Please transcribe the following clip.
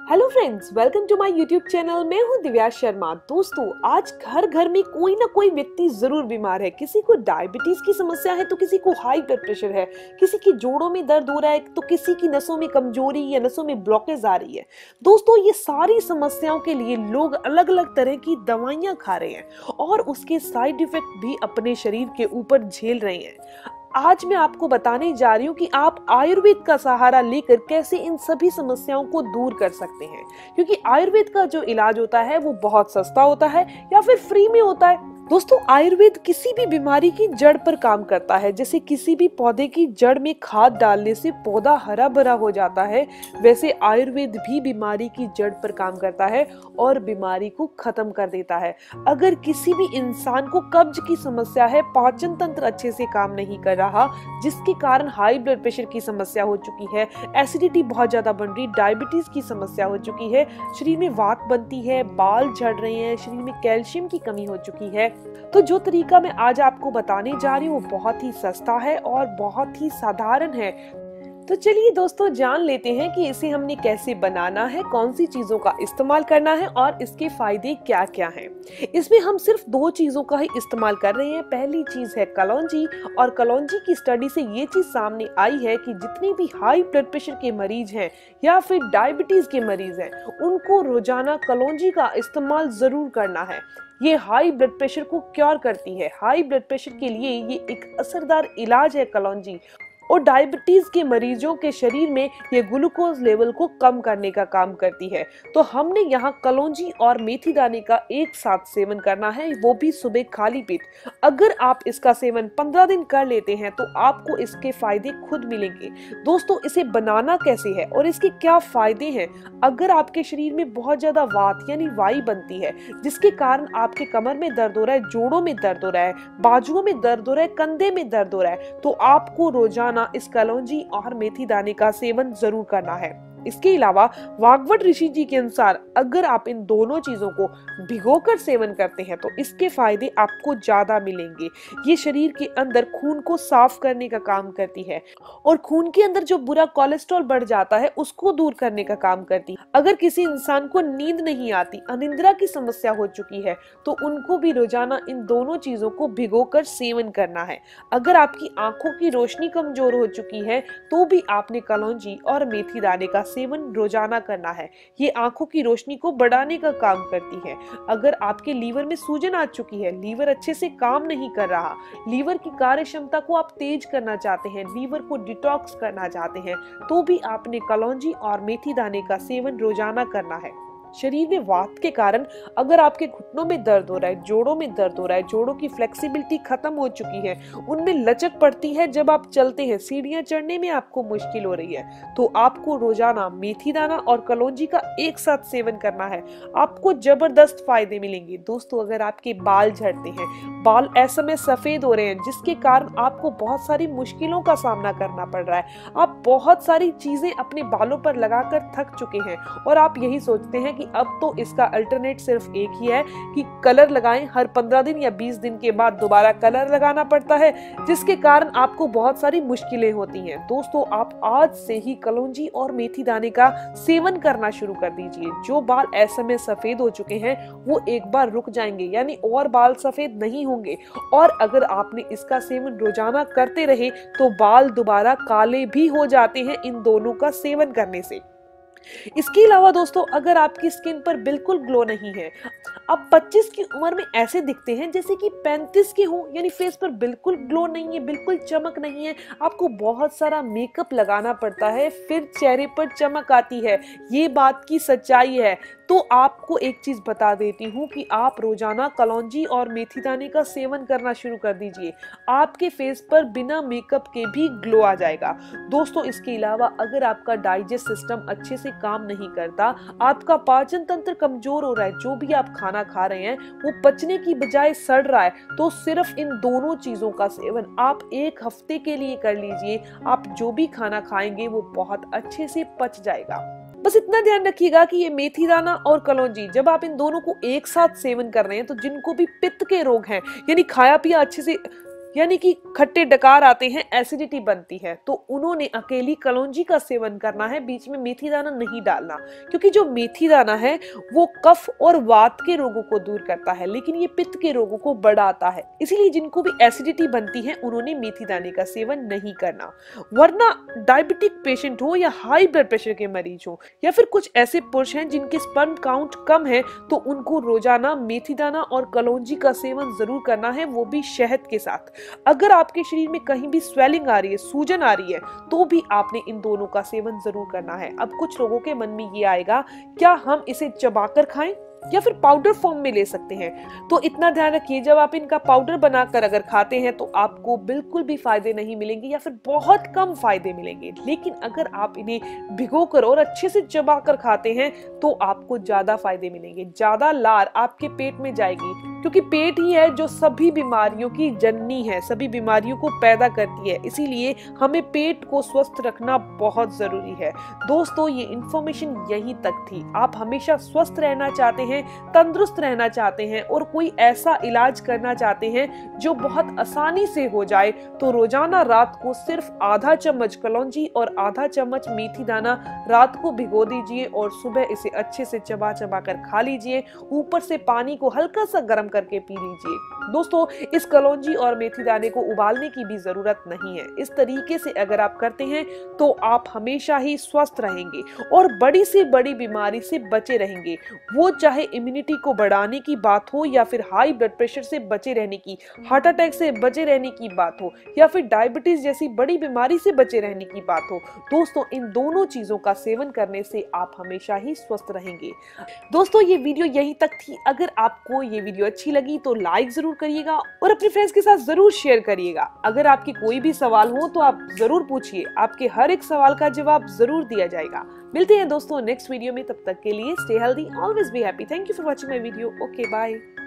Hello friends, welcome to my YouTube channel. मैं हूं दिव्या शर्मा। दोस्तों, आज घर घर में कोई ना कोई व्यक्ति जरूर बीमार है। किसी को डायबिटीज की समस्या है तो किसी को हाई ब्लड प्रेशर है, किसी की जोड़ों में दर्द हो रहा है तो किसी की नसों में कमजोरी या नसों में ब्लॉकेज आ रही है। दोस्तों, ये सारी समस्याओं के लिए लोग अलग अलग तरह की दवाइयां खा रहे हैं और उसके साइड इफेक्ट भी अपने शरीर के ऊपर झेल रहे हैं। आज मैं आपको बताने जा रही हूँ कि आप आयुर्वेद का सहारा लेकर कैसे इन सभी समस्याओं को दूर कर सकते हैं, क्योंकि आयुर्वेद का जो इलाज होता है वो बहुत सस्ता होता है या फिर फ्री में होता है। दोस्तों, आयुर्वेद किसी भी बीमारी की जड़ पर काम करता है। जैसे किसी भी पौधे की जड़ में खाद डालने से पौधा हरा भरा हो जाता है, वैसे आयुर्वेद भी बीमारी की जड़ पर काम करता है और बीमारी को खत्म कर देता है। अगर किसी भी इंसान को कब्ज की समस्या है, पाचन तंत्र अच्छे से काम नहीं कर रहा, जिसके कारण हाई ब्लड प्रेशर की समस्या हो चुकी है, एसिडिटी बहुत ज्यादा बन रही, डायबिटीज की समस्या हो चुकी है, शरीर में वात बनती है, बाल झड़ रहे हैं, शरीर में कैल्शियम की कमी हो चुकी है, तो जो तरीका मैं आज आपको बताने जा रही हूँ वो बहुत ही सस्ता है और बहुत ही साधारण है। तो चलिए दोस्तों, जान लेते हैं कि इसे हमने कैसे बनाना है, कौन सी चीजों का इस्तेमाल करना है और इसके फायदे क्या क्या हैं। इसमें हम सिर्फ दो चीजों का ही इस्तेमाल कर रहे हैं। पहली चीज है कलौंजी, और कलौंजी की स्टडी से ये चीज सामने आई है कि जितने भी हाई ब्लड प्रेशर के मरीज हैं या फिर डायबिटीज के मरीज हैं, उनको रोजाना कलौंजी का इस्तेमाल जरूर करना है। ये हाई ब्लड प्रेशर को क्योर करती है। हाई ब्लड प्रेशर के लिए ये एक असरदार इलाज है कलौंजी, और डायबिटीज के मरीजों के शरीर में ये ग्लूकोज लेवल को कम करने का काम करती है। तो हमने यहाँ कलौंजी और मेथी दाने का एक साथ सेवन करना है, वो भी सुबह खाली पेट। अगर आप इसका सेवन 15 दिन कर लेते हैं तो आपको इसके फायदे खुद मिलेंगे। दोस्तों, इसे बनाना कैसे है और इसके क्या फायदे हैं। अगर आपके शरीर में बहुत ज्यादा वात यानी वाई बनती है, जिसके कारण आपके कमर में दर्द हो रहा है, जोड़ों में दर्द हो रहा है, बाजुओं में दर्द हो रहा है, कंधे में दर्द हो रहा है, तो आपको रोजाना इस कलौंजी और मेथी दाने का सेवन जरूर करना है। इसके अलावा वाग्भट ऋषि जी के अनुसार अगर आप इन दोनों चीजों को भिगोकर सेवन करते हैं तो इसके फायदे आपको ज्यादा मिलेंगे। ये शरीर के अंदर खून को साफ करने का काम करती है और खून के अंदर जो बुरा कोलेस्ट्रॉल बढ़ जाता है उसको दूर करने का काम करती है। अगर किसी इंसान को नींद नहीं आती, अनिद्रा की समस्या हो चुकी है, तो उनको भी रोजाना इन दोनों चीजों को भिगोकर सेवन करना है। अगर आपकी आंखों की रोशनी कमजोर हो चुकी है तो भी आपने कलौंजी और मेथी दाने का सेवन रोजाना करना है। ये आंखों की रोशनी को बढ़ाने का काम करती है। अगर आपके लीवर में सूजन आ चुकी है, लीवर अच्छे से काम नहीं कर रहा, लीवर की कार्य क्षमता को आप तेज करना चाहते हैं, लीवर को डिटॉक्स करना चाहते हैं, तो भी आपने कलौंजी और मेथी दाने का सेवन रोजाना करना है। शरीर में वात के कारण अगर आपके घुटनों में दर्द हो रहा है, जोड़ों में दर्द हो रहा है, जोड़ों की फ्लेक्सिबिलिटी खत्म हो चुकी है, उनमें लचक पड़ती है, जब आप चलते हैं सीढ़ियां चढ़ने में आपको मुश्किल हो रही है, तो आपको रोजाना मेथी दाना और कलौंजी का एक साथ सेवन करना है। आपको जबरदस्त फायदे मिलेंगे। दोस्तों, अगर आपके बाल झड़ते हैं, बाल ऐसे में सफेद हो रहे हैं, जिसके कारण आपको बहुत सारी मुश्किलों का सामना करना पड़ रहा है, आप बहुत सारी चीजें अपने बालों पर लगाकर थक चुके हैं और आप यही सोचते हैं कि अब तो इसका अल्टरनेट सिर्फ एक ही है कि कलर लगाएं। हर 15 दिन या 20 दिन के बाद दोबारा कलर लगाना पड़ता है, जिसके कारण आपको बहुत सारी मुश्किलें होती हैं। दोस्तों, आप आज से ही कलौंजी और मेथी दाने का सेवन करना शुरू कर दीजिए। जो बाल ऐसे में सफेद हो चुके हैं वो एक बार रुक जाएंगे, यानी और बाल सफेद नहीं होंगे। और अगर आपने इसका सेवन रोजाना करते रहे तो बाल दोबारा काले भी हो जाते हैं इन दोनों का सेवन करने से। इसके अलावा दोस्तों, अगर आपकी स्किन पर बिल्कुल ग्लो नहीं है, आप 25 की उम्र में ऐसे दिखते हैं जैसे कि 35 के हो, यानी फेस पर बिल्कुल ग्लो नहीं है, बिल्कुल चमक नहीं है, आपको बहुत सारा मेकअप लगाना पड़ता है फिर चेहरे पर चमक आती है, ये बात की सच्चाई है, तो आपको एक चीज बता देती हूँ कि आप रोजाना कलौंजी और मेथी दाने का सेवन करना शुरू कर दीजिए। आपके फेस पर बिना मेकअप के भी ग्लो आ जाएगा। दोस्तों, इसके अलावा अगर आपका डाइजेस्ट सिस्टम अच्छे से काम नहीं करता, आपका पाचन तंत्र कमजोर हो रहा है, जो भी आप खाना खा रहे हैं वो पचने की बजाय सड़ रहा है, तो सिर्फ इन दोनों चीजों का सेवन आप एक हफ्ते के लिए कर लीजिए। आप जो भी खाना खाएंगे वो बहुत अच्छे से पच जाएगा। बस इतना ध्यान रखिएगा कि ये मेथी दाना और कलौंजी जब आप इन दोनों को एक साथ सेवन कर रहे हैं, तो जिनको भी पित्त के रोग हैं, यानी खाया पिया अच्छे से यानी कि खट्टे डकार आते हैं, एसिडिटी बनती है, तो उन्होंने अकेली कलौंजी का सेवन करना है, बीच में मेथी दाना नहीं डालना, क्योंकि जो मेथी दाना है वो कफ और वात के रोगों को दूर करता है, लेकिन ये पित्त के रोगों को बढ़ाता है। इसीलिए जिनको भी एसिडिटी बनती है उन्होंने मेथी दाने का सेवन नहीं करना। वरना डायबिटिक पेशेंट हो या हाई ब्लड प्रेशर के मरीज हो या फिर कुछ ऐसे पुरुष हैं जिनके स्पर्म काउंट कम है, तो उनको रोजाना मेथी दाना और कलौंजी का सेवन जरूर करना है, वो भी शहद के साथ। अगर आपके शरीर में कहीं भी स्वेलिंग आ रही है, सूजन आ रही है, तो भी आपने इन दोनों का सेवन जरूर करना है। अब कुछ लोगों के मन में ये आएगा, क्या हम इसे चबाकर खाएं या फिर पाउडर फॉर्म में ले सकते हैं? तो इतना ध्यान रखिए, जब आप इनका पाउडर बनाकर अगर खाते हैं तो आपको बिल्कुल भी फायदे नहीं मिलेंगे या फिर बहुत कम फायदे मिलेंगे। लेकिन अगर आप इन्हें भिगोकर और अच्छे से चबाकर खाते हैं तो आपको ज्यादा फायदे मिलेंगे, ज्यादा लार आपके पेट में जाएगी, क्योंकि पेट ही है जो सभी बीमारियों की जननी है, सभी बीमारियों को पैदा करती है। इसीलिए हमें पेट को स्वस्थ रखना बहुत जरूरी है। दोस्तों, ये इंफॉर्मेशन यहीं तक थी। आप हमेशा स्वस्थ रहना चाहते हैं, तंदुरुस्त रहना चाहते हैं और कोई ऐसा इलाज करना चाहते हैं जो बहुत आसानी से हो जाए, तो रोजाना रात को सिर्फ आधा चम्मच कलौंजी और आधा चम्मच मेथी दाना रात को भिगो दीजिए और सुबह इसे अच्छे से चबा चबा कर खा लीजिए। ऊपर से पानी को हल्का सा गर्म करके पी लीजिए। दोस्तों, इस कलौंजी और मेथी दाने को उबालने की भी जरूरत नहीं है। इस तरीके से अगर आप करते हैं तो आप हमेशा ही स्वस्थ रहेंगे और बड़ी से बड़ी बीमारी से बचे रहेंगे। वो चाहे इम्यूनिटी को बढ़ाने की बात हो या फिर हाई ब्लड प्रेशर से बचे रहने की, हार्ट अटैक से बचे रहने की बात हो या फिर डायबिटीज जैसी बड़ी बीमारी से बचे रहने की बात हो। दोस्तों, इन दोनों चीजों का सेवन करने से आप हमेशा ही स्वस्थ रहेंगे। दोस्तों, ये वीडियो यहीं तक थी। अगर आपको ये वीडियो अच्छी लगी तो लाइक जरूर करिएगा और अपने फ्रेंड्स के साथ जरूर शेयर करिएगा। अगर आपके कोई भी सवाल हो तो आप जरूर पूछिए, आपके हर एक सवाल का जवाब जरूर दिया जाएगा। मिलते हैं दोस्तों नेक्स्ट वीडियो में, तब तक के लिए stay healthy, always be happy. Thank you for watching my video. Okay, bye.